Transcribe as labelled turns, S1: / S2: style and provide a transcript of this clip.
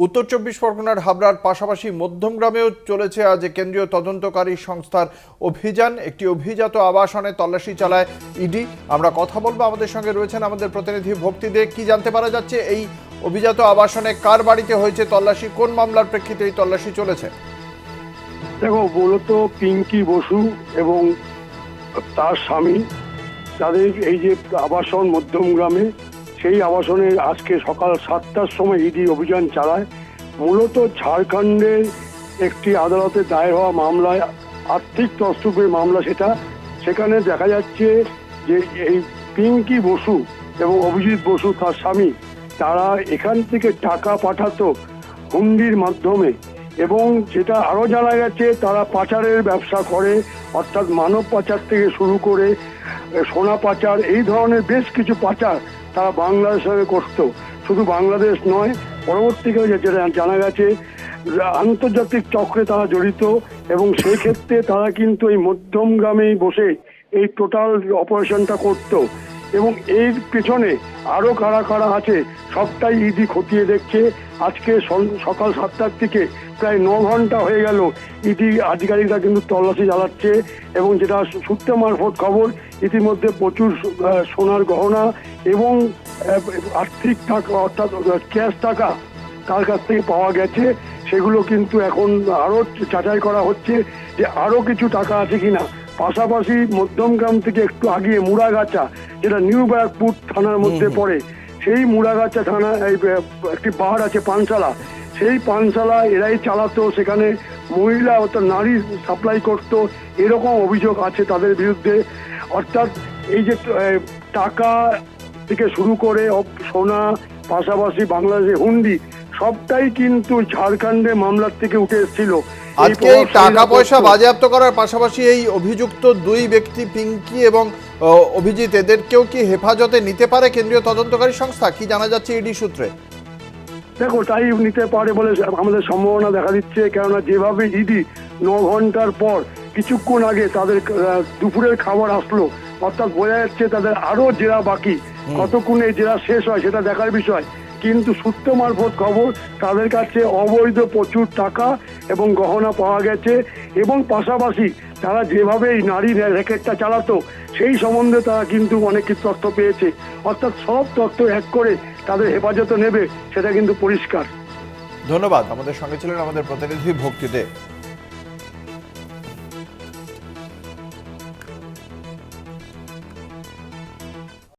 S1: উত্তর চব্বিশ পরগনার হাবড়ার পাশাপাশি মধ্যমগ্রামেও চলেছে আজ কেন্দ্রীয় তদন্তকারী সংস্থার অভিযান। একটি অভিজাত আবাসনে তল্লাশি চালায় ইডি। আমরা কথা বলবো, আমাদের সঙ্গে রয়েছেন আমাদের প্রতিনিধি ভক্তি দে। কি জানতে পারা যাচ্ছে এই অভিজাত আবাসনে, কার বাড়িতে হয়েছে তল্লাশি, কোন মামলার প্রেক্ষিতে এই তল্লাশি চলেছে?
S2: দেখো, মূলত পিঙ্কি বসু এবং তার স্বামী, তাদের এই যে আবাসন মধ্যমগ্রামে, সেই আবাসনে আজকে সকাল 7টার সময় ইডি অভিযান চালায়। মূলত ঝাড়খণ্ডের একটি আদালতে দায়ের হওয়া মামলায়, আর্থিক তছরূপের মামলা সেটা। সেখানে দেখা যাচ্ছে যে এই পিঙ্কি বসু এবং অভিজিৎ বসু তার স্বামী, তারা এখান থেকে টাকা পাঠাতো হুন্ডির মাধ্যমে, এবং যেটা আরও জানা গেছে তারা পাচারের ব্যবসা করে, অর্থাৎ মানব পাচার থেকে শুরু করে সোনা পাচার, এই ধরনের বেশ কিছু পাচার তারা বাংলাদেশে করতো। শুধু বাংলাদেশ নয়, পরবর্তীকালে যেটা জানা গেছে আন্তর্জাতিক চক্রে তারা জড়িত, এবং সেই ক্ষেত্রে তারা কিন্তু এই মধ্যমগ্রামেই বসে এই টোটাল অপারেশনটা করতো। এবং এর পেছনে আরও কারা কারা আছে সবটাই ইডি খতিয়ে দেখছে। আজকে সকাল 7টার দিকে প্রায় 9 ঘন্টা হয়ে গেল ইডি আধিকারিকরা কিন্তু তল্লাশি চালাচ্ছে, এবং যেটা সূত্র মারফত খবর, ইতিমধ্যে প্রচুর সোনার গহনা এবং আর্থিক টাকা, অর্থাৎ ক্যাশ টাকা তার কাছ থেকে পাওয়া গেছে। সেগুলো কিন্তু এখন আরও যাচাই করা হচ্ছে যে আরও কিছু টাকা আছে কিনা। পাশাপাশি মধ্যমগ্রাম থেকে একটু আগিয়ে মুড়াগাছা, যেটা নিউ ব্যারাকপুর থানার মধ্যে পড়ে, সেই মুড়াগাছা থানা একটি বার আছে পানশালা, সেই পানশালা এরাই চালাতো, সেখানে মহিলা অর্থাৎ নারী সাপ্লাই করতো, এরকম অভিযোগ আছে তাদের বিরুদ্ধে। অর্থাৎ এই যে টাকা থেকে শুরু করে সোনা, পাশাপাশি বাংলাদেশে হুন্ডি, সবটাই কিন্তু ঝাড়খণ্ডে মামলার থেকে উঠে এসেছিল।
S1: আজকে এই টাকা পয়সা বাজেয়াপ্ত করার পাশাপাশি এই অভিযুক্ত দুই ব্যক্তি পিঙ্কি এবং অভিজিৎ, এদেরকেও কি হেফাজতে নিতে পারে কেন্দ্রীয় তদন্তকারী সংস্থা? কি জানা যাচ্ছে ইডি সূত্রে?
S2: দেখো, তাই নিতে পারে বলে আমাদের সম্ভাবনা দেখা দিচ্ছে, কেননা যেভাবে ইডি 9 ঘন্টার পর কিছুক্ষণ আগে তাদের দুপুরের খাবার আসলো, অর্থাৎ বোঝা যাচ্ছে তাদের আরো জেরা বাকি। কতক্ষণে জেরা শেষ হয় সেটা দেখার বিষয়, কিন্তু সূত্র মারফত খবর তাদের কাছে অবৈধ প্রচুর টাকা এবং গহনা পাওয়া গেছে, এবং পাশাপাশি তারা যেভাবে এই নারী র্যাকেটটা চালাতো সেই সম্বন্ধে তারা কিন্তু অনেক কিছু তথ্য পেয়েছে। অর্থাৎ সব তথ্য এক করে তাদের হেফাজতে নেবে, সেটা কিন্তু পরিষ্কার।
S1: ধন্যবাদ। আমাদের সঙ্গে ছিলেন আমাদের প্রতিনিধি ভক্তি দে।